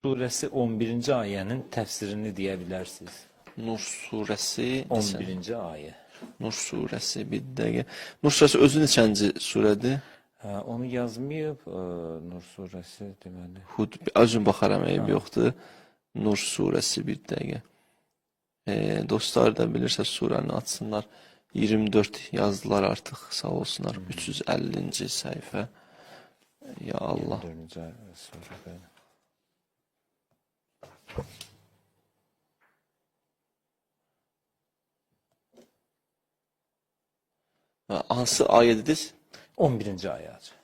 Suresi 11. ayenin tefsirini diyebilirsiniz. Nur suresi 11. aye. Nur suresi bir dəqiqə. Nur suresi özü neçənci surədir? Onu yazmayıb Nur suresi deməli. Hud, özün baxaram, eyb yoxdur. Nur suresi bir dəqiqə. Dostlar da bilirsə surəni açsınlar. 24 yazdılar artıq, sağ olsunlar. 350-ci səhifə. Ya Allah. 24. sure böyle. Hansı ayə dediniz? 11. ayet.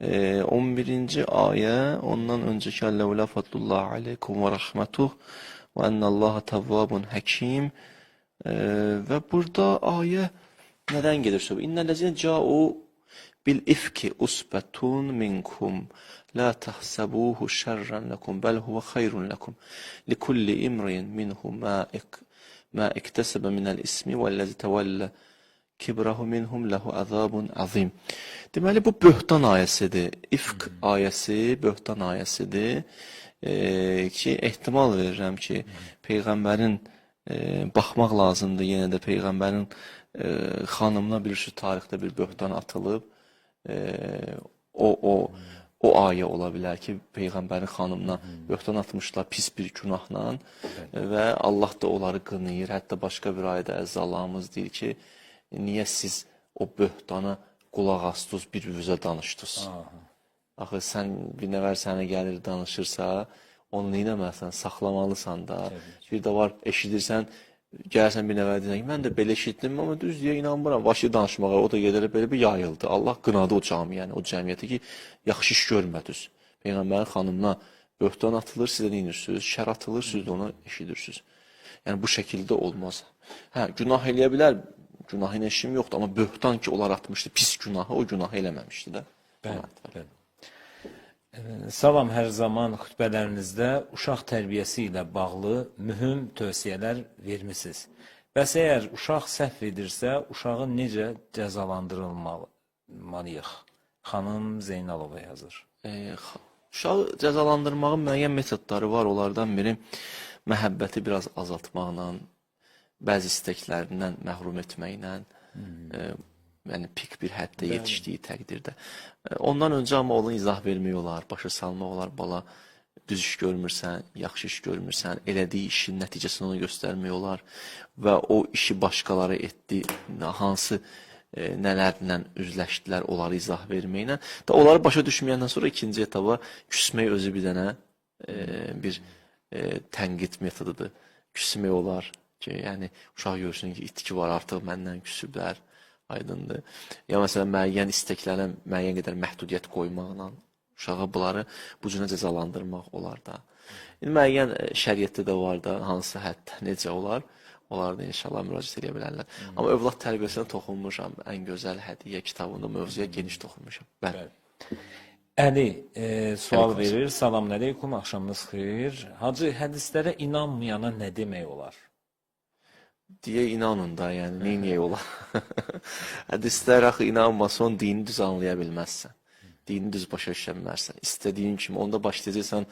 11-ci ayə, ondan öncəki Əlləvlə fadlullah aleykum və rəhmətuh və ennəllaha təvvabun həkim. Və burada ayə nədən gedir söhbət? İnnellezine ca'u bil ifki usbetun minkum la tahsabuhu şerran lekum bel huve hayrun lekum likulli imrin minhum ma iktesebe minel ismi vellezi tevelle kibrahu minhum lehu azabun azim. Deməli bu böhtan ayəsidir. İfk ayəsi böhtan ayəsidir. Ki ehtimal verirəm ki peyğəmbərin baxmaq lazımdır. Yenə də peyğəmbərin xanımına bilirsiniz tarixdə bir böhtan atılıb. O ayə ola bilər ki, peyğəmbərin xanımına böhtan atmışlar pis bir günahla və Allah da onları qınayır. Hətta başqa bir ayədə Əzza Allahımız deyir ki, niyə siz o böhtana qulaq astınız, bir-birinizə danışdınız? Axı sən bir nəfər sənə gəlir danışırsa, onu neynəməlisən, saxlamalısan da. Bir də var, eşidirsən, gəlsən bir nəfər deyirsən ki, mən də belə eşitdim, amma düz deyə inanmıram. Başı danışmağa, o da gedərək belə bir yayıldı. Allah qınadı o camiyyəni, o cəmiyyəti ki, yaxşı iş görmədiniz. Peyğəmbərin xanımına böhtan atılır, siz də neyinirsiniz? Şər atılır, siz də onu eşidirsiniz. Yəni bu şəkildə olmaz. Hə, günah eləyə bilər, günahın eşim yoxdur, amma böhtan ki, onlar atmışdı, pis günahı, o günahı eləməmişdi də. Bəli. Salam, hər zaman xütbələrinizdə uşaq tərbiyəsi ilə bağlı mühüm tövsiyələr vermisiniz. Bəs əgər uşaq səhv edirsə, uşağı necə cəzalandırılmalıyıq? Xanım Zeynalova yazır. Uşağı cəzalandırmağın müəyyən metodları var. Onlardan biri məhəbbəti biraz azaltmaqla, bəzi istəklərindən məhrum etməklə, yəni pik bir həddə yetişdiyi təqdirdə. Ondan öncə amma ona izah vermək olar, başa salmaq olar, bala düz iş görmürsən, yaxşı iş görmürsən, elədiyi işin nəticəsini ona göstərmək olar və o işi başqaları etdi, hansı nələrlə üzləşdilər, onları izah verməklə. Onları başa düşməyəndən sonra ikinci etaba küsmək özü bir dənə bir tənqid metodudur. Küsmək olar ki, yəni uşaq görsün ki, itki var, artıq məndən küsüblər. Aydındır. Ya məsələn, müəyyən istəklərə müəyyən qədər məhdudiyyət qoymaqla uşağa bunları bu cürə cəzalandırmaq olar da. Müəyyən şəriətdə də var da, hansı həddə necə olar, onlar da inşallah müraciət edə bilərlər. Amma övlad tərbiyəsinə toxunmuşam, ən gözəl hədiyyə kitabında mövzuya geniş toxunmuşam. Bəli. Əli sual verir. Salam əleykum, axşamınız xeyir. Hacı, hədislərə inanmayana nə demək olar? Deyə inanın da, yəni neyniyək olar? Hədislər axı inanmasan, dini düz anlaya bilməzsən. Dini düz başa düşə bilmərsən. İstədiyin kimi, onda başlayacaqsan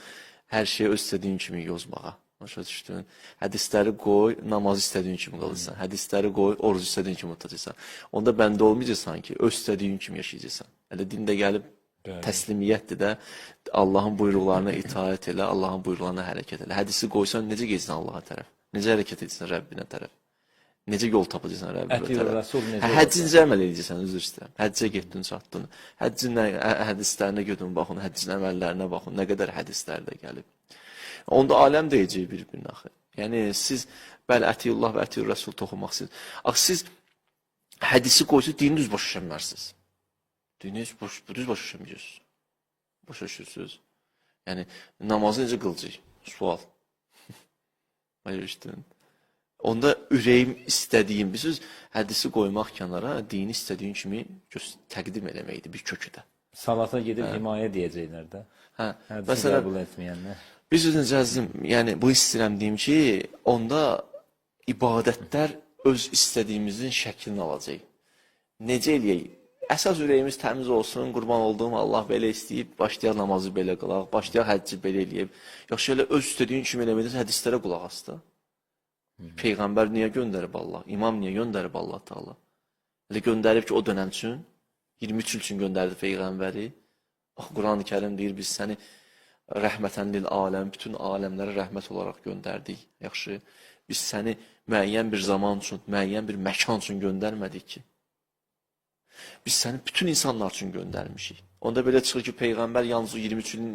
hər şeyi öz istədiyin kimi yozmağa. Başa düşdün? Hədisləri qoy, namazı istədiyin kimi qılırsan. Hədisləri qoy, orucu istədiyin kimi tutacaqsan. Onda bəndə olmayacaqsan ki, öz istədiyin kimi yaşayacaqsan. Elə dində gəlib təslimiyyətdir də, Allahın buyruqlarına itaət elə, Allahın buyruqlarına hərəkət elə. Hədisi qoysan, necə geçsən Allaha tərəf? Necə hərəkət edəcəksən Rəbbinə tərəf? Necə yol tapacaqsan Rəbbinə tərəf? Həccincə əməl edəcəksən, üzr istəyirəm. Həccə getdin, çatdın. Həccin hədislərinə götürün, baxın, həccin əməllərinə baxın, nə qədər hədislərdə gəlib. Onda aləm deyəcək bir-birinə axı. Yəni, siz, bəli, ətiyullah və ətiyur rəsul toxunmaq siz. Axı, siz hədisi qoysunuz, dini düz başa düşəmərsiniz. Dini düz başa düşəməyəcəksiniz. Başa düşürsünüz. Yəni, namazı necə qılacaq? Sual. Hayır işte. Onda ürəyim istədiyim, bilirsiniz, hədisi qoymaq kənara, dini istədiyin kimi təqdim eləməkdir bir köküdə. Salata gedib himayə deyəcəklər də. Hədisi qəbul etməyənlər. Bilirsiniz, Cəzim, yəni bu istəyirəm deyim ki, onda ibadətlər öz istədiyimizin şəklini alacaq. Necə eləyək? Əsas ürəyimiz təmiz olsun, qurban olduğum Allah belə istəyib, başlayaq namazı belə qılaq, başlayaq həcci belə eləyib. Yaxşı, elə öz istədiyin kimi eləməkdə hədislərə qulaq as da. Peyğəmbər niyə göndərib Allah? İmam niyə göndərib Allah Taala? Elə göndərib ki, o dönəm üçün, 23 il üçün göndərdi Peyğəmbəri. Quran-ı Kərim deyir, biz səni rəhmətən lil aləm, bütün aləmlərə rəhmət olaraq göndərdik. Yaxşı, biz səni müəyyən bir zaman üçün, müəyyən bir məkan üçün göndərmədik ki. Biz səni bütün insanlar üçün göndərmişik. Onda belə çıxır ki, Peyğəmbər yalnız o 23 ilin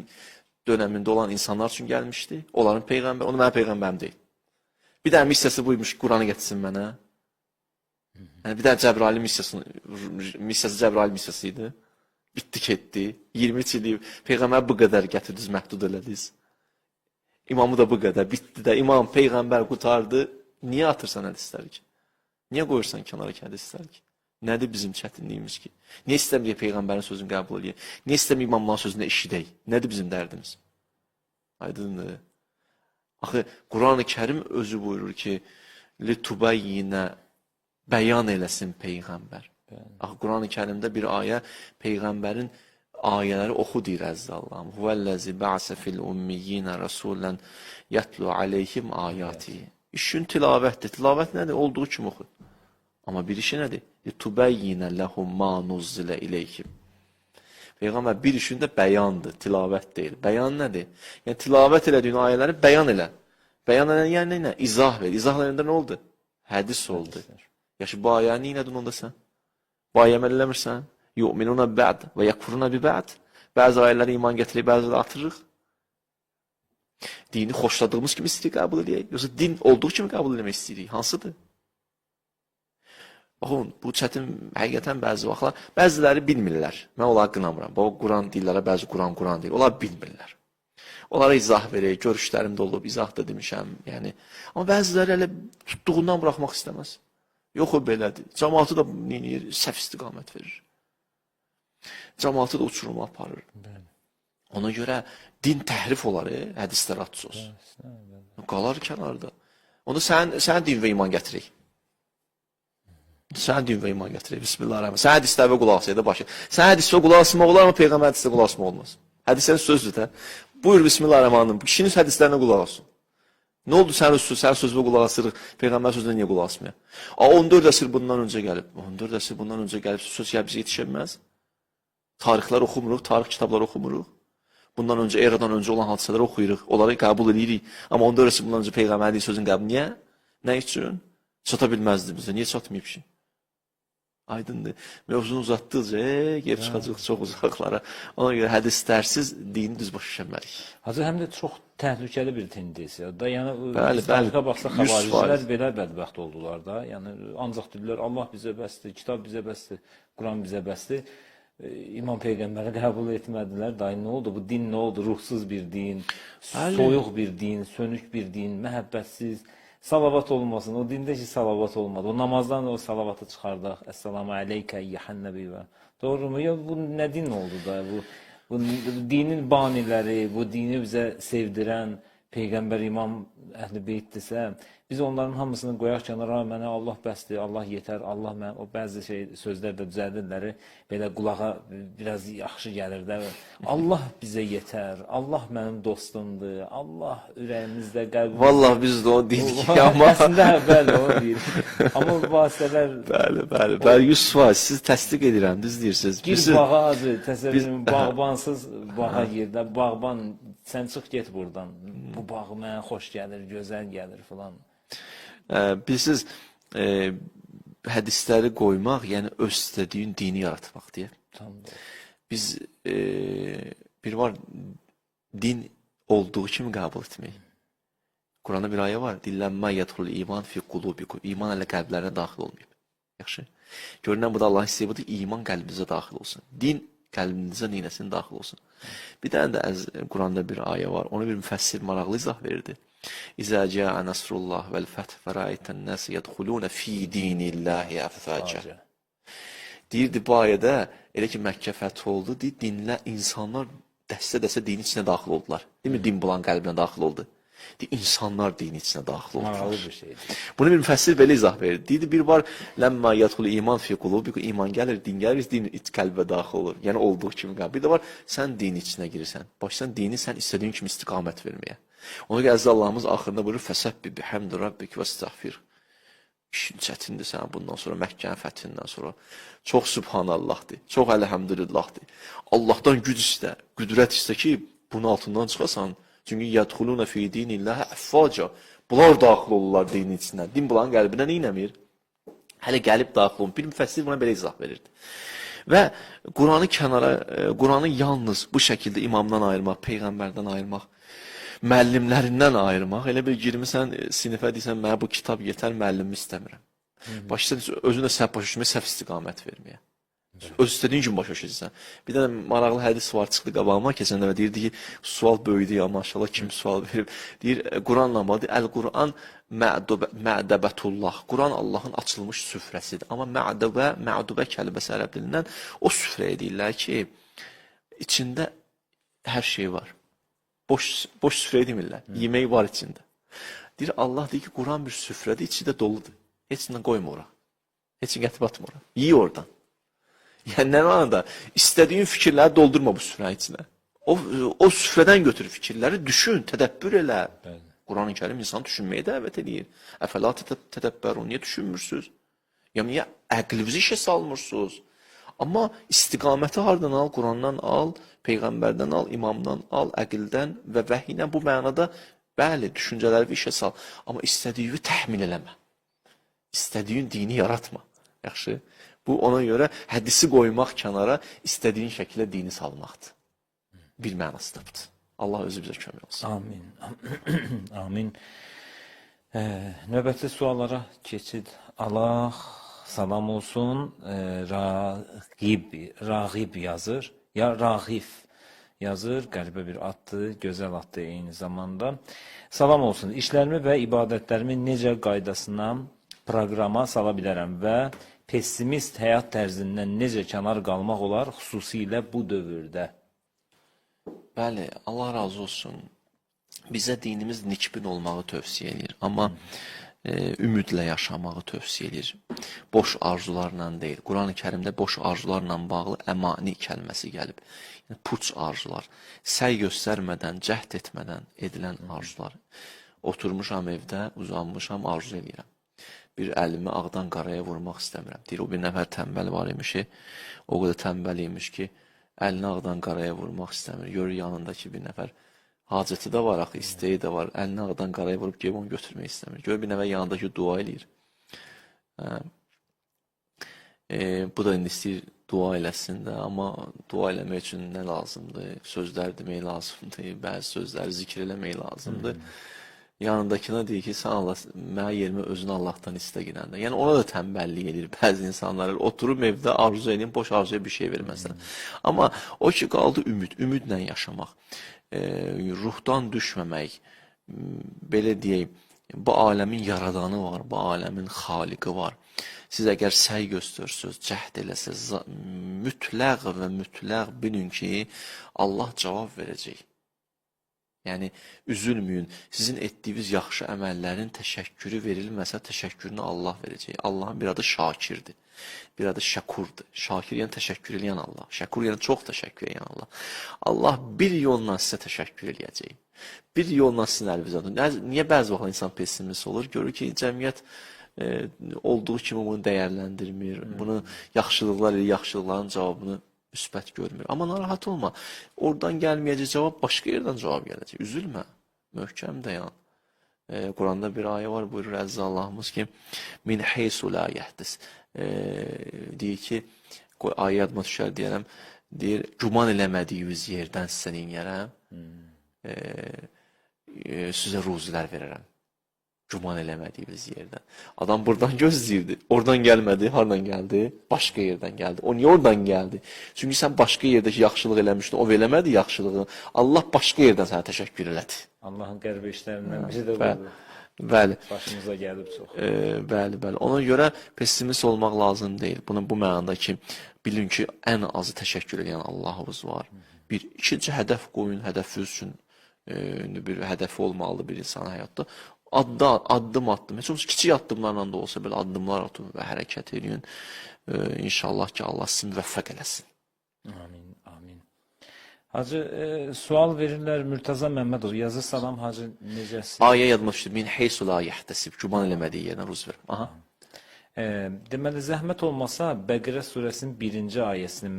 dönəmində olan insanlar üçün gəlmişdi. Onların Peyğəmbər, onu mənim Peyğəmbərim deyil. Bir dənə missiyası buymuş, Quranı getirsin mənə. Yəni, bir dənə Cəbrail missiyası Cəbrail missiyası idi. Bitdi, getdi. 23 illik Peyğəmbər bu qədər gətirdiniz, məhdud elədiniz. İmamı da bu qədər, bitdi də. İmam, Peyğəmbər qurtardı. Niyə atırsan hədisləri ki? Niyə qoyursan kənara ki hədisləri ki? Nədir bizim çətinliyimiz ki? Niyə istəmirik Peyğəmbərin sözünü qəbul edək? Niyə istəmirik imamların sözünə eşidək? Nədir bizim dərdimiz? Aydındır. Axı, Quran-ı Kərim özü buyurur ki, لِتُبَيِّنَ bəyan eləsin Peyğəmbər. Axı, Quran-ı Kərimdə bir ayə Peyğəmbərin ayələri oxu deyir əzizə Allahım. Huvəl-ləzi bə'sə fil-ummiyyinə rəsulən yətlu aleyhim ayati. İşin tilavətdir. Tilavət nədir? Olduğu kimi oxu. Amma bir işi nədir? Tubəyyinə ləhum ma nuzzilə iləyhim. Peyğəmbər bir işin də bəyandır, tilavət deyil. Bəyan nədir? Yəni, tilavət elədiyin ayələri bəyan elə. Bəyan elə yəni nə? İzah ver. İzah eləyəndə nə oldu? Hədis oldu. Yaxşı, bu ayəni neylədin onda sən? Bu ayə əməl eləmirsən? Yu'minuna bə'd və yəkfuruna bi bə'd. Bəzi ayələri iman gətirib, bəziləri atırıq. Dini xoşladığımız kimi istəyirik qəbul edək. Yoxsa din olduğu kimi qəbul etmək istəyirik. Hansıdır? Baxın, bu çətin həqiqətən bəzi vaxtlar, bəziləri bilmirlər. Mən onları qınamıram. Bu Quran deyirlərə, bəzi Quran deyir. Onlar bilmirlər. Onlara izah verək, görüşlərimdə olub, izah da demişəm. Yəni, amma bəziləri elə tutduğundan buraxmaq istəməz. Yox, o belədir. Cəmaatı da səhv istiqamət verir. Cəmaatı da uçuruma aparır. Ona görə din təhrif olar, hədislər atsız. Qalar kənarda. Onda sən din və iman gətirik. Sən din və iman gətirir. Bismillahirrahmanirrahim. Sən hədislərə qulaq asaydı başı. Sən hədislərə qulaq asmaq olar, amma Peyğəmbər hədislərə qulaq asmaq olmaz. Hədislərin sözdür də. Buyur Bismillahirrahmanirrahim. Kişinin hədislərinə qulaq asın. Nə oldu sən sözünə qulaq asırıq, Peyğəmbər sözünə niyə qulaq asmaya? 14 əsr bundan öncə gəlib. 14 əsr bundan öncə gəlib söz bizə yetişəməz. Tarixlər oxumuruq, tarix kitabları oxumuruq. Bundan öncə, eradan öncə olan hadisələri oxuyuruq, onları qəbul edirik. Amma 14 əsr bundan öncə Peyğəmbər sözün qəbul niyə? Nə üçün? Çata bilməzdi bizə. Niyə çatmayıb ki? Aydındır. Mövzunu uzatdıqca geri çıxacaq çox uzaqlara. Ona görə hədislərsiz dini düz başa düşmərik. Hacı, həm də çox təhlükəli bir tendensiya da. Yəni, bəli, baxsa xavaricilər belə bədbəxt oldular da. Yəni, ancaq dedilər, Allah bizə bəsdir, kitab bizə bəsdir, Quran bizə bəsdir. İmam Peyğəmbəri qəbul etmədilər. Dayı, nə oldu? Bu din nə oldu? Ruhsuz bir din, soyuq bir din, sönük bir din, məhəbbətsiz. Salavat olmasın. O dində ki, salavat olmadı. O namazdan o salavatı çıxardaq. Əssalamu aleykə eyyəhən nəbiyyə. Doğru mu? Ya, bu nə din oldu da? Bu dinin baniləri, bu dini bizə sevdirən Peyğəmbər İmam Əhl-i Beytdirsə, biz onların hamısını qoyaq kənara, mənə Allah bəsdir, Allah yetər, Allah mən, o bəzi sözlər də düzəldirlər, belə qulağa biraz yaxşı gəlir də. Allah bizə yetər, Allah mənim dostumdur, Allah ürəyimizdə, qəlbimizdə. Vallahi biz də o deyirik ki, amma... Əslində, bəli, onu deyirik. Amma bu vasitələr... Bəli, 100%, siz təsdiq edirəm, düz deyirsiniz. Gir bağa acı, təsəvvürüm, bağbansız bağa yerdə, bağban, sən çıx get buradan, bu bağ mənə xoş gəlir, gözəl gəlir filan. Bilirsiniz, hədisləri qoymaq, yəni öz istədiyin dini yaratmaq deyə. Biz, bir var, din olduğu kimi qəbul etmək. Quranda bir ayə var, dillənmə yədxul iman fi qulubikum. İman elə qəlblərinə daxil olmayıb. Yaxşı. Görünən bu da Allah istəyir, budur, iman qəlbinizə daxil olsun. Din qəlbinizə neynəsin daxil olsun. Bir dənə də Quranda bir ayə var, onu bir müfəssir maraqlı izah verirdi. İzə cəə nəsrullah vəl-fəth fərayətən nəs yədxulunə fi dinilləhi əfsəcə. Deyirdi, bu ayədə elə ki, Məkkə fəth oldu, dinlə insanlar dəstə-dəstə dinin içinə daxil oldular. Değil mi? Din bulan qəlbinə daxil oldu. İnsanlar dinin içinə daxil Maraqlı oldular. bir şeydir. Bunu bir müfəssir belə izah verir. Deyir, bir var, ləmmə yədxulu iman fi qulubikum, iman gəlir, din gəlir, din qəlbə daxil olur. Yəni, olduğu kimi qalır. Bir də var, sən din içinə girirsən. Başdan dini sən istədiyin kimi istiqamət verməyə. Ona görə Əziz Allahımız axırında buyurur, fəsəbbi bihəmdi rabbik və istəğfir. İşin çətindir sənə bundan sonra, Məkkənin fəthindən sonra. Çox subhanallahdır, çox əlhəmdülillahdır. Allahdan güc istə, qüdrət istə ki, bunun altından çıxasan. Çünki yədxuluna fi dinillah əffaca. Bunlar daxil olurlar dinin içindən. Din bunların qəlbinə neynəmir? Hələ gəlib daxil olun. Bir müfəssir buna belə izah verirdi. Və Quranı kənara, Quranı yalnız bu şəkildə imamdan ayırmaq, peyğəmbərdən ayırmaq, müəllimlərindən ayırmaq, elə bir girmisən sinifə deyirsən, mənə bu kitab yetər, müəllimi istəmirəm. Başlayırsan özünə səhv başa düşməyə, səhv istiqamət verməyə. Öz istədiyin kimi başa düşürsən. Bir dənə maraqlı hədis var, çıxdı qabağıma keçən dəfə deyirdi ki, sual böyüdü ya maşallah kim sual verib. Deyir Quranla bağlı, Əl-Quran mə'dəbətullah. Quran Allahın açılmış süfrəsidir. Amma mə'dubə kəlməsi ərəb dilindən o süfrəyə deyirlər ki, içində hər şey var. Boş süfrəyə demirlər. Yemək var içində. Deyir Allah deyir ki, Quran bir süfrədir, içi də doludur. Heç nə qoyma ora. Heç nə gətirib atma ora. Yiy oradan. Yəni nə mənada? İstədiyin fikirləri doldurma bu süfrənin içinə. O süfrədən götür fikirləri, düşün, tədəbbür elə. Quran-ı Kərim insanı düşünməyə dəvət edir. Əfəla tədəbbərun, niyə düşünmürsünüz? Ya niyə əqlinizi işə salmırsınız? Amma istiqaməti hardan al? Qurandan al, Peyğəmbərdən al, imamdan al, əqildən və vəhiylə bu mənada bəli, düşüncələri işə sal. Amma istədiyini təhmin eləmə. İstədiyin dini yaratma. Yaxşı? Bu ona görə hədisi qoymaq kənara, istədiyin şəkildə dini salmaqdır. Bir mənası da budur. Allah özü bizə kömək olsun. Amin. Amin. Növbəti suallara keçid alaq. Salam olsun. Rağib yazır. Ya Rağif yazır. Qəribə bir addır. Gözəl addır eyni zamanda. Salam olsun. İşlərimi və ibadətlərimi necə qaydasına, proqrama sala bilərəm və pessimist həyat tərzindən necə kənar qalmaq olar, xüsusilə bu dövrdə? Bəli, Allah razı olsun. Bizə dinimiz nikbin olmağı tövsiyə edir. Amma ümidlə yaşamağı tövsiyə edir. Boş arzularla deyil. Quran-ı Kərimdə boş arzularla bağlı əmani kəlməsi gəlib. Yəni, puç arzular. Səy göstərmədən, cəhd etmədən edilən arzular. Oturmuşam evdə, uzanmışam, arzu edirəm. Bir əlimi ağdan qaraya vurmaq istəmirəm. Deyir, o bir nəfər tənbəl var imiş ki, o qədər tənbəl imiş ki, əlini ağdan qaraya vurmaq istəmir. Görür yanındakı bir nəfər hacəti də var, axı, istəyi də var. Əlini ağdan qaraya vurub gəlib onu götürmək istəmir. Görür bir nəfər yanındakı dua eləyir. Bu da indi istəyir dua eləsin də, amma dua eləmək üçün nə lazımdır? Sözlər demək lazımdır, bəzi sözləri zikr eləmək lazımdır. Yanındakına deyir ki, sən Allah, mənə yerimi özünü Allahdan istə girəndə. Yəni, ona da tənbəllik edir bəzi insanlar. Oturub evdə arzu edin, boş arzuya bir şey verməsən. Amma o ki, qaldı ümidlə yaşamaq. Ruhdan düşməmək, belə deyək, bu aləmin yaradanı var, bu aləmin xaliqi var. Siz əgər səy göstərsiniz, cəhd eləsiniz, mütləq və mütləq bilin ki, Allah cavab verəcək. Yəni, üzülməyin. Sizin etdiyiniz yaxşı əməllərin təşəkkürü verilməsə, təşəkkürünü Allah verəcək. Allahın bir adı Şakirdir, bir adı Şəkurdur. Şakir yəni təşəkkür eləyən Allah. Şəkur yəni çox təşəkkür eləyən Allah. Allah bir yolla sizə təşəkkür eləyəcək. Bir yolla sizin əlinizə. Niyə bəzi vaxt insan pessimist olur? Görür ki, cəmiyyət olduğu kimi bunu dəyərləndirmir. Bunu yaxşılıqlar ilə yaxşılıqların cavabını müsbət görmür. Amma narahat olma. Oradan gəlməyəcək cavab, başqa yerdən cavab gələcək. Üzülmə. Möhkəm dayan. Quranda bir ayə var, buyurur Əziz Allahımız ki, min heysu la yəhdis. Deyir ki, ayə yadıma düşər deyərəm, deyir, güman eləmədiyiniz yerdən sizə neyərəm, sizə ruzilər verərəm. Güman eləmədiyiniz yerdən. Adam buradan gözləyirdi. Oradan gəlmədi. Hardan gəldi? Başqa yerdən gəldi. O niyə oradan gəldi? Çünki sən başqa yerdəki yaxşılıq eləmişdin. O verəmədi yaxşılığı. Allah başqa yerdən sənə təşəkkür elədi. Allahın qəribə işlərindən biri də budur. Bəli. Başımıza gəlib çox. Bəli. Ona görə pessimist olmaq lazım deyil. Bu mənada ki, bilin ki, ən azı təşəkkür edən Allahımız var. Bir, ikinci hədəf qoyun, hədəfi üçün bir hədəfi olmalıdır bir insan həyatda. Addım, heç olmasa kiçik addımlarla da olsa belə addımlar atın və hərəkət edin. İnşallah ki, Allah sizi müvəffəq eləsin. Amin, amin. Hacı, sual verirlər Mürtəza Məmmədov. Yazı salam Hacı, necəsiz? Ayə yadıma düşdü. Min heysu la yəhtəsib. Güman eləmədiyi yerdən ruz verim. Aha. Deməli, zəhmət olmasa Bəqərə surəsinin 1-ci ayəsinin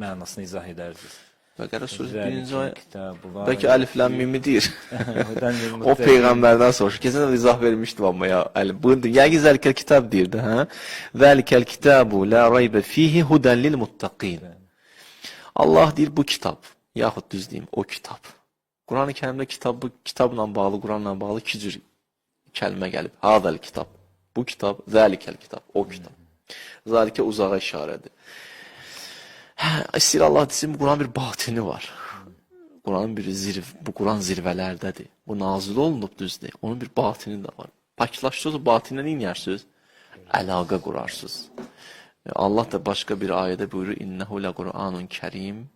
mənasını izah edərdiniz. Bəqərə surəsi 1-ci ayə. Kitabı Bəlkə əlifləm mimi deyir. O O peyğəmbərdən soruşur. Keçən dəfə izah vermişdim amma ya. Bunu yəqin zəlikəl kitab deyirdi, hə? Zəlikəl kitabu la raybə fihi hudən lil muttaqin. Allah deyir bu kitab, yaxud düz deyim, o kitab. Quran-ı Kərimdə kitabla bağlı, Quranla bağlı iki cür kəlmə gəlib. Hadal kitab. Bu kitab, zəlikəl kitab, o kitab. Zəlikə uzağa işarədir. İstəyir Allah desin, bu Quranın bir batini var. Quranın bu Quran zirvələrdədir. Bu nazil olunub düzdür. Onun bir batini də var. Paklaşdınız, batinlə neyərsiniz? Əlaqə qurarsınız. Allah da başqa bir ayədə buyurur: "İnnehu lequr'anun kerim,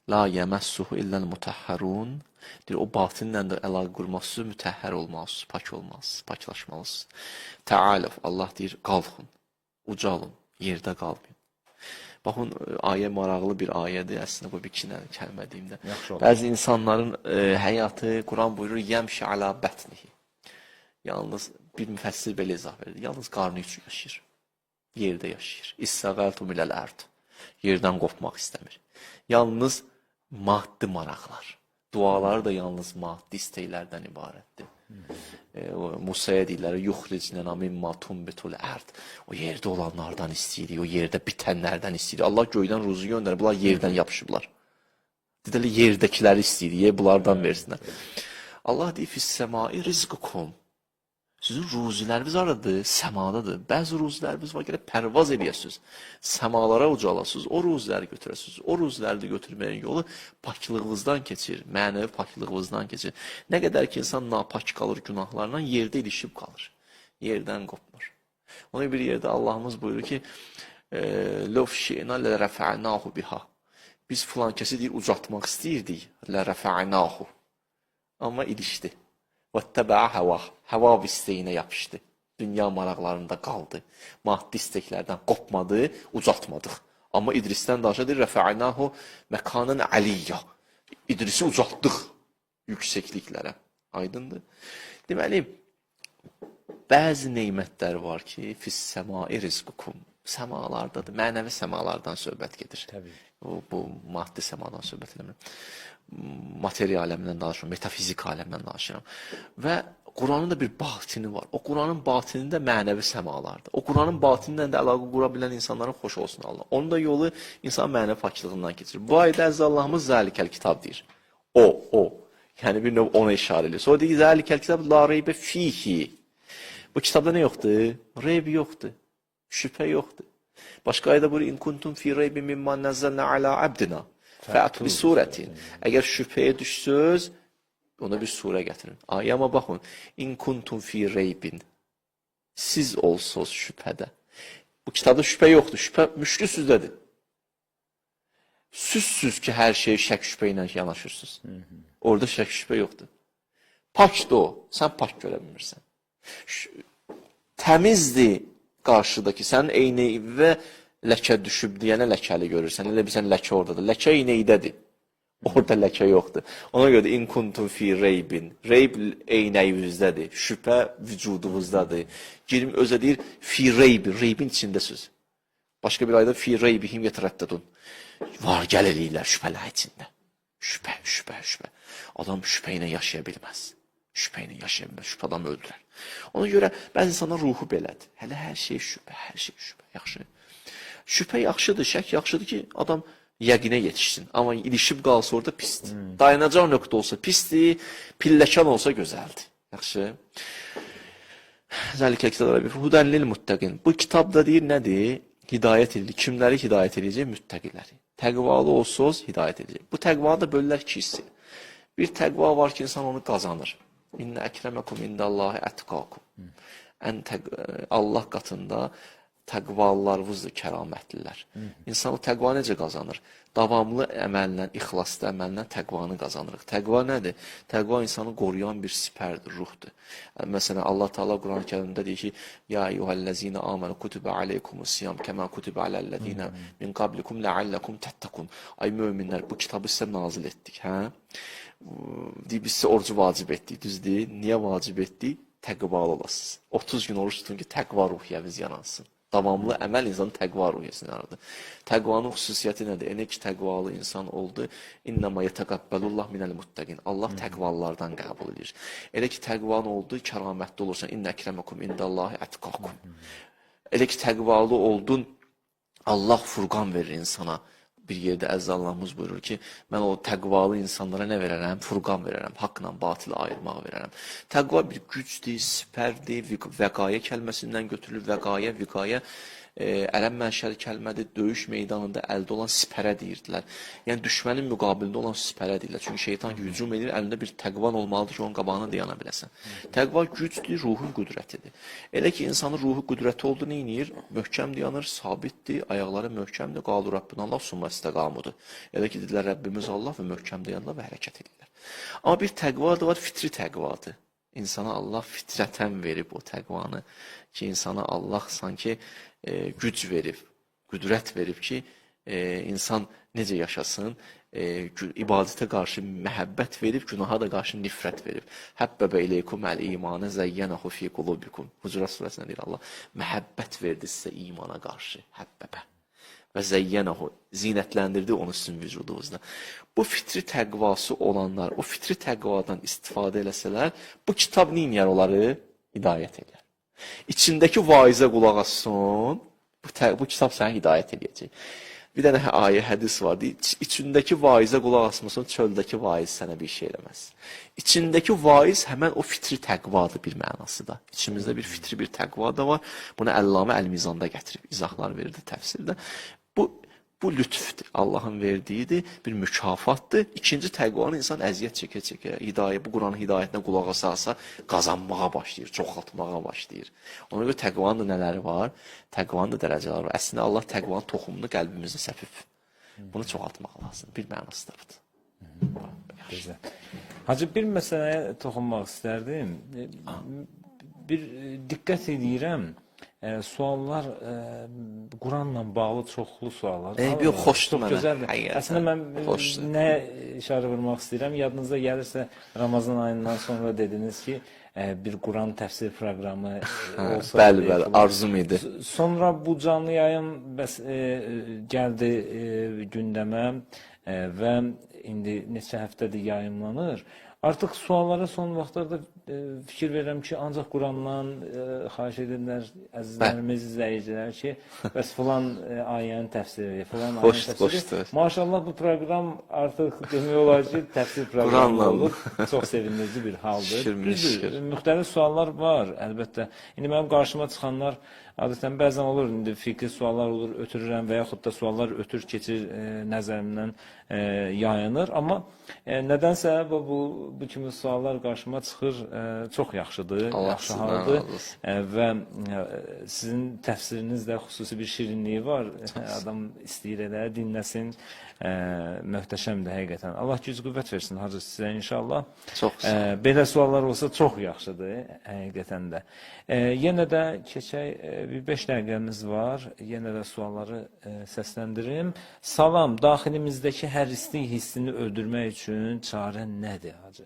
la yemassuhu illel mutahharun." Deyir, o batinlə də əlaqə qurmalısınız, mütəhhər olmalısınız, pak olmalısınız, paklaşmalısınız. Təalif, Allah deyir, qalxın, ucalın, yerdə qalmayın. Baxın, ayə maraqlı bir ayədir, əslində bu bir iki kəlmə deyim də. Bəzi insanların həyatı, Quran buyurur, yəmşi alə bətnihi. Yalnız bir müfəssir belə izah verir, yalnız qarnı üçün yaşayır. Yerdə yaşayır. İstəqəltum iləl ərd. Yerdən qopmaq istəmir. Yalnız maddi maraqlar. Duaları da yalnız maddi istəklərdən ibarətdir. Musaya deyirlər, yuxricnənə mimma tumbitul ərd. O yerdə olanlardan istəyirik, o yerdə bitənlərdən istəyirik. Allah göydən ruzu göndərir, bunlar yerdən yapışıblar. Dedəli yerdəkiləri istəyirik, bunlardan versinlər. Allah deyir, fis-səmai rizqukum. Sizin ruziləriniz aradır, səmadadır. Bəzi ruziləriniz var, gələk pərvaz edəsiniz. Səmalara ucalasınız, o ruziləri götürəsiniz. O ruziləri də götürməyin yolu paklığınızdan keçir, mənəvi paklığınızdan keçir. Nə qədər ki, insan napak qalır günahlarla, yerdə ilişib qalır. Yerdən qopmur. Ona bir yerdə Allahımız buyurur ki, "Lov şi'na lərəfə'nahu biha." Biz filan kəsi deyir, ucatmaq istəyirdik, lərəfə'nahu. Amma ilişdi. وَاتَّبَعَ هَوَاهُ Hava istəyinə yapışdı. Dünya maraqlarında qaldı. Maddi istəklərdən qopmadı, ucaltmadıq. Amma İdrisdən danışadır, رَفَعَنَاهُ مَكَانًا عَلِيًّا İdrisi ucaltdıq yüksəkliklərə. Aydındır. Deməli, bəzi neymətlər var ki, fis-səmai rizqukum. Səmalardadır. Mənəvi səmalardan söhbət gedir. Təbii. Bu maddi səmadan söhbət eləmirəm. Material aləmindən danışıram, metafizik aləmindən danışıram. Və Quranın da bir batini var. O Quranın batinində mənəvi səmalardır. O Quranın batinilə də əlaqə qura bilən insanların xoş olsun Allah. Onun da yolu insan mənəvi paklığından keçir. Bu ayda Əzza Allahımız zəlikəl kitab deyir. O. Yəni bir növ ona işarə edir. Sonra deyir, zəlikəl kitab la reybə fihi. Bu kitabda nə yoxdur? Reyb yoxdur. Şübhə yoxdur. Başqa ayda buyurur, in kuntum fi reybin mimma nəzzəlnə alə abdina. Fə'tu bi surətin. Əgər şübhəyə düşsöz, ona bir surə gətirin. Ayəmə baxın. İn kuntum fi reybin. Siz olsuz şübhədə. Bu kitabda şübhə yoxdur. Şübhə müşkül süzdədir. Süzsüz ki, hər şey şək şübhə ilə yanaşırsınız. Orada şək şübhə yoxdur. Pakdır o. Sən pak görə bilmirsən. Təmizdir qarşıdakı. Sənin eynəyivə ləkə düşüb deyənə ləkəli görürsən. Elə bilsən ləkə oradadır. Ləkə eynəydədir. Orada ləkə yoxdur. Ona görə də in kuntum fi reybin. Reyb eynəyivizdədir. Şübhə vücudunuzdadır. Girim özə deyir fi reybin. Reybin içindəsiz. Başqa bir ayda fi reybihim yetərəddədun. Var gəl eləyirlər şübhələr içində. Şübhə. Adam şübhə ilə yaşaya bilməz. Şübhə ilə yaşaya bilməz. Şübhə adam öldürər. Ona görə bəzi insanlar ruhu belədir. Hələ hər şey şübhə. Yaxşı. Şübhə yaxşıdır, şək yaxşıdır ki, adam yəqinə yetişsin. Amma ilişib qalsa orada pisdir. Dayanacaq nöqtə olsa pisdir, pilləkan olsa gözəldir. Yaxşı. Zəlikə kitablara bir hudən lil muttəqin. Bu kitabda deyir nədir? Hidayət edilir. Kimləri hidayət edəcək? Müttəqiləri. Təqvalı olsuz, hidayət edəcək. Bu təqvanı da bölürlər iki hissi. Bir təqva var ki, insan onu qazanır. İnnə əkrəməkum indallahi ətqakum. Allah qatında təqvalılarınızdır kəramətlilər. İnsan o təqva necə qazanır? Davamlı əməllə, ixlaslı əməllə təqvanı qazanırıq. Təqva nədir? Təqva insanı qoruyan bir sipərdir, ruhdur. Yəni, məsələn, Allah Teala Quran-ı Kərimdə deyir ki, Ya eyyuhəl-ləzina amanu kutubə aleykumus-siyam kəmə kutubə aləl-ləzina min qablikum ləalləkum təttəqun. Ay möminlər, bu kitabı sizə nazil etdik, hə? Deyir, biz sizə orucu vacib etdik, düzdür? Niyə vacib etdik? Təqvalı olasınız. 30 gün oruç tutun ki, təqva ruhiyyəmiz yanansın. Davamlı əməl insanın təqva ruhiyyəsini yaradır. Təqvanın xüsusiyyəti nədir? Elə ki, təqvalı insan oldu, İnnəmə yətəqəbbəlullah minəl-muttəqin. Allah təqvalılardan qəbul edir. Elə ki, təqvan oldu, kəramətli olursan, İnnə əkrəməkum indəllahi ətqakum. Elə ki, təqvalı oldun, Allah furqan verir insana. Bir yerdə Əzza Allahımız buyurur ki, mən o təqvalı insanlara nə verərəm? Furqan verərəm, haqla batılı ayırmaq verərəm. Təqva bir gücdür, sipərdir, vəqayə kəlməsindən götürülür. Vəqayə, viqayə, ərəb mənşəli kəlmədir, döyüş meydanında əldə olan sipərə deyirdilər. Yəni, düşmənin müqabilində olan sipərə deyirlər. Çünki şeytan hücum edir, əlində bir təqvan olmalıdır ki, onun qabağına dayana biləsən. Təqva gücdür, ruhun qüdrətidir. Elə ki, insanın ruhu qüdrəti oldu, nə edir? Möhkəm dayanır, sabitdir, ayaqları möhkəmdir, qalu Rabbin Allah, summa istəqamudur. Elə ki, dedilər, Rəbbimiz Allah və möhkəm dayanırlar və hərəkət edirlər. Amma bir təqva da var, fitri təqvadır. İnsana Allah fitrətən verib o təqvanı ki, insana Allah sanki güc verib, qüdrət verib ki, insan necə yaşasın, ibadətə qarşı məhəbbət verib, günaha da qarşı nifrət verib. Həbbəbə ileykum əl-imanə zəyyənəhu fi qulubikum. Hucurat surəsində deyir Allah, məhəbbət verdi sizə imana qarşı, həbbəbə. Və zəyyənəhu, zinətləndirdi onu sizin vücudunuzda. Bu fitri təqvası olanlar, o fitri təqvadan istifadə eləsələr, bu kitab neyniyər onları? Hidayət edir. İçindəki vaizə qulaq assın, bu kitab sənə hidayət edəcək. Bir dənə ayə, hədis var, deyir, içindəki vaizə qulaq asmasın, çöldəki vaiz sənə bir şey eləməz. İçindəki vaiz həmən o fitri təqvadır bir mənasıda. İçimizdə bir fitri bir təqva da var. Bunu Əllamə Əl-Mizanda gətirib, izahlar verirdi təfsirdə. Bu lütfdir, Allahın verdiyidir, bir mükafatdır. İkinci təqvanı insan əziyyət çəkə-çəkə, bu Quranın hidayətinə qulaq asarsa, qazanmağa başlayır, çoxaltmağa başlayır. Ona görə təqvanın da nələri var? Təqvanın da dərəcələri var. Əslində, Allah təqvanın toxumunu qəlbimizdə səpib. Bunu çoxaltmaq lazım. Bir mənası da budur. Güzel. Hacı, bir məsələyə toxunmaq istərdim. Bir diqqət edirəm. Suallar, Quranla bağlı çoxlu suallar. Yox, xoşdur mənə. Gözəldir. Əslində, mən nə işarə vurmaq istəyirəm? Yadınızda gəlirsə, Ramazan ayından sonra dediniz ki, bir Quran təfsir proqramı olsa. Bəli, arzum idi. Sonra bu canlı yayın gəldi gündəmə və indi neçə həftədir yayımlanır. Artıq suallara son vaxtlarda fikir verirəm ki, ancaq Qurandan xahiş edirlər əzizlərimiz, izləyicilər ki, bəs filan ayənin təfsiri, filan ayənin təfsiri. Maşallah bu proqram artıq demək olar ki, təfsir proqramı olur. Çox sevindirici bir haldır. Düzdür, müxtəlif suallar var, əlbəttə. İndi mənim qarşıma çıxanlar adətən bəzən olur, indi fikri suallar olur, ötürürəm və yaxud da suallar ötür keçir nəzərimdən yayınır. Amma nədənsə bu kimi suallar qarşıma çıxır, çox yaxşıdır, yaxşı haldır və sizin təfsiriniz də xüsusi bir şirinliyi var. Adam istəyir elə, dinləsin. Möhtəşəmdir həqiqətən. Allah güc qüvvət versin hacı sizə inşallah. Belə suallar olsa çox yaxşıdır həqiqətən də. Yenə də keçək, bir 5 dəqiqəmiz var. Yenə də sualları səsləndirim. Salam, daxilimizdəki hərislik hissini öldürmək üçün çarə nədir hacı?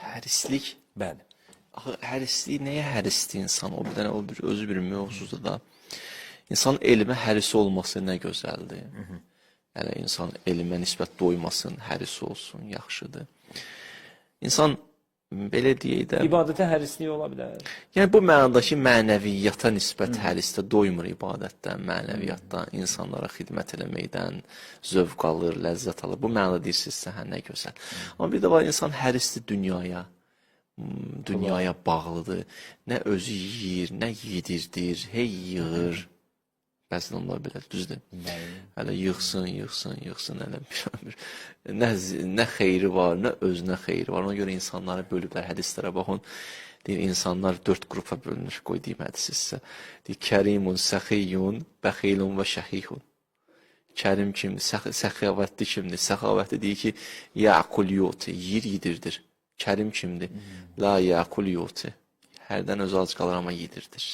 Hərislik? Bəli. Hərislik, nəyə hərisdir insan? O bir dənə özü bir mövzudur da. İnsanın elmə hərisi olması nə gözəldir. Yəni, insan elmə nisbət doymasın, hərisi olsun, yaxşıdır. İnsan, belə deyək də... İbadətə hərisliyi ola bilər. Yəni, bu mənadakı mənəviyyata nisbət hərisdə doymur ibadətdən, mənəviyyatdan, insanlara xidmət eləməkdən, zövq alır, ləzzət alır. Bu mənada deyirsinizsə, nə gözəl. Amma bir də var, insan hərisdir dünyaya bağlıdır. Nə özü yeyir, nə yedirdir, hey yığır. Bəzən onlar belə düzdür. Bəli. Hələ yığsın, hələ bir nə xeyri var, nə özünə xeyri var. Ona görə insanları bölüblər. Hədislərə baxın. Deyir, insanlar 4 qrupa bölünür. Qoy deyim hədisi sizə. Deyir, kərimun, səxiyyun, bəxilun və şəhihun. Kərim kimdir? Səxavətli kimdir? Səxavətli deyir ki, yəqul yuti, yedirdir. Kərim kimdir? La yəqul yuti. Hərdən özü ac qalır, amma yedirdir.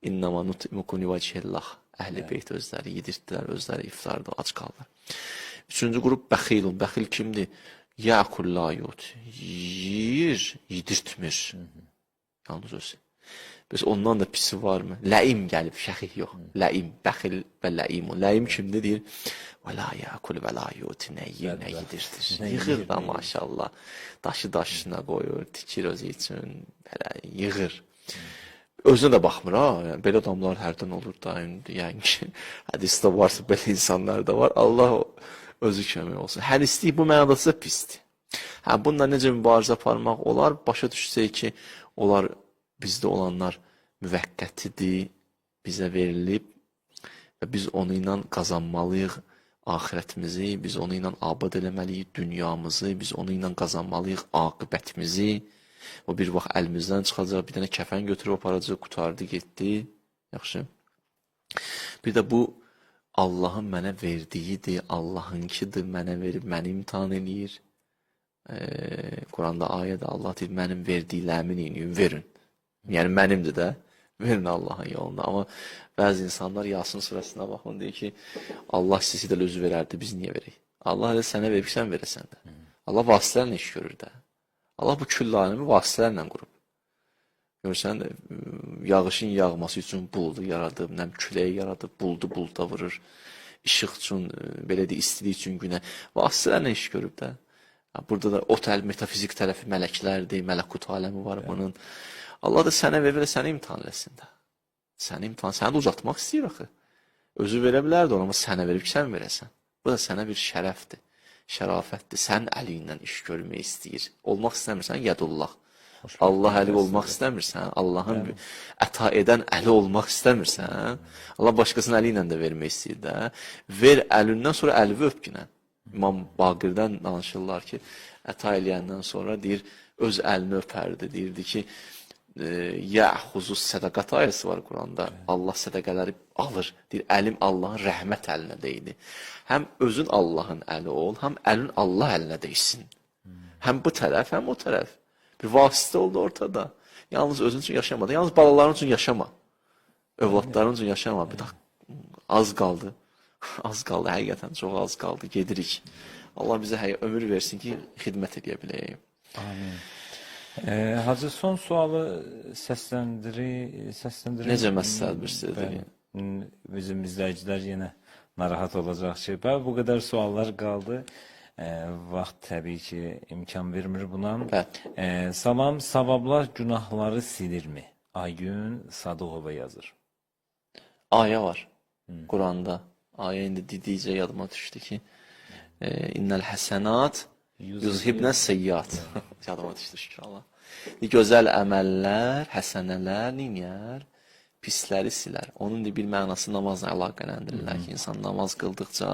İnnəma nut'imukum livəcihillah. Əhli beyt özləri yedirdilər, özləri iftarda ac qalırlar. Üçüncü qrup bəxilun. Bəxil kimdir? Yəqul la yuti. Yeyir, yedirtmir. Yalnız özü. Bəs ondan da pisi varmı? Ləim gəlib, şəhih yox. Ləim, bəxil və ləimun. Ləim kimdir? Deyir, və la yəkul və la yuti, nə yiyir, nə yedirdir. Yığır da maşallah. Daşı daşına qoyur, tikir özü üçün, belə yığır. Özünə də baxmır, ha. Yəni, belə adamlar hərdən olur da, yəni ki, hədisdə varsa, belə insanlar da var. Allah özü kömək olsun. Hər istəyik bu mənadası pisdir. Bununla necə mübarizə aparmaq olar? Başa düşsək ki, onlar bizdə olanlar müvəqqətidir, bizə verilib və biz onu ilə qazanmalıyıq axirətimizi, biz onu ilə abad eləməliyik dünyamızı, biz onu ilə qazanmalıyıq aqibətimizi. O bir vaxt əlimizdən çıxacaq, bir dənə kəfən götürüb aparacaq, qutardı, getdi. Yaxşı. Bir də bu Allahın mənə verdiyidir, Allahınkidir, mənə verib, məni imtihan eləyir. Quranda ayədə Allah deyir, mənim verdiklərimin eləyin, verin. Yəni mənimdir də, verin Allahın yolunda. Amma bəzi insanlar Yasin surəsinə baxın, deyir ki, Allah sizi də özü verərdi, biz niyə verək? Allah elə sənə verib, sən verəsən də. Allah vasitələrlə iş görür də. Allah bu küll alemi vasitələrlə qurub. Görürsən, yağışın yağması üçün buldu yaradıb, nəm küləyi yaradıb, buldu bulda vurur. İşıq üçün, belə deyil, istilik üçün günə. Vasitələrlə iş görüb də. Burada da o metafizik tərəfi mələklərdir, mələkut aləmi var bunun. Allah da sənə verir və səni imtihan eləsin də. Səni də uzatmaq istəyir axı. Özü verə bilərdi ona, amma sənə verib ki, sən verəsən. Bu da sənə bir şərəfdir, şərafətdir. Sən əli ilə iş görmək istəyir. Olmaq istəmirsən, yədullah. Allah əli olmaq istəmirsən, Allahın əta edən əli olmaq istəmirsən, Allah başqasının əli ilə də vermək istəyir də. Ver əlindən sonra əlivi öpkünə. İmam Baqirdən danışırlar ki, əta eləyəndən sonra deyir, öz əlini öpərdi, deyirdi ki, yəxuzuz sədaqat ayəsi var Quranda. Allah sədaqələri alır. Deyir, əlim Allahın rəhmət əlinə deyildi. Həm özün Allahın əli ol, həm əlin Allah əlinə deyilsin. Həm bu tərəf, həm o tərəf. Bir vasitə oldu ortada. Yalnız özün üçün yaşama da, yalnız balaların üçün yaşama. Övladların üçün yaşama. Bir daha az qaldı. Az qaldı, həqiqətən çox az qaldı. Gedirik. Allah bizə ömür versin ki, xidmət edə biləyik. Amin. Hacı, son sualı səsləndirir. Necə məsələdir sizdə? Bizim izləyicilər yenə narahat olacaq ki, bu qədər suallar qaldı. Vaxt təbii ki, imkan vermir buna. Salam, savablar günahları silirmi? Aygün Sadıqova yazır. Ayə var Quranda. Ayə indi dedikcə yadıma düşdü ki, İnnəl həsənat yuzhibnə seyyat. Yadıma düşdü şükür Allah. Gözəl əməllər, həsənələr neyər? Pisləri silər. Onun bir mənası namazla əlaqələndirirlər ki, insan namaz qıldıqca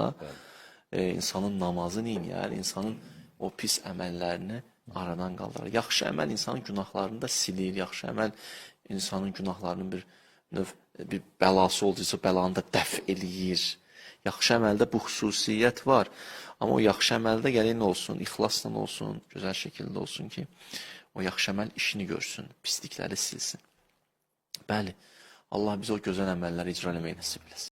insanın namazı neyər? İnsanın o pis əməllərini aradan qaldırır. Yaxşı əməl insanın günahlarını da silir. Yaxşı əməl insanın günahlarının bir bəlası olduysa bəlanı da dəf eləyir. Yaxşı əməldə bu xüsusiyyət var. Amma o yaxşı əməldə gəlin olsun, ixlasla olsun, gözəl şəkildə olsun ki, o yaxşı əməl işini görsün, pislikləri silsin. Bəli, Allah bizə o gözəl əməlləri icra eləməyi nəsib eləsin.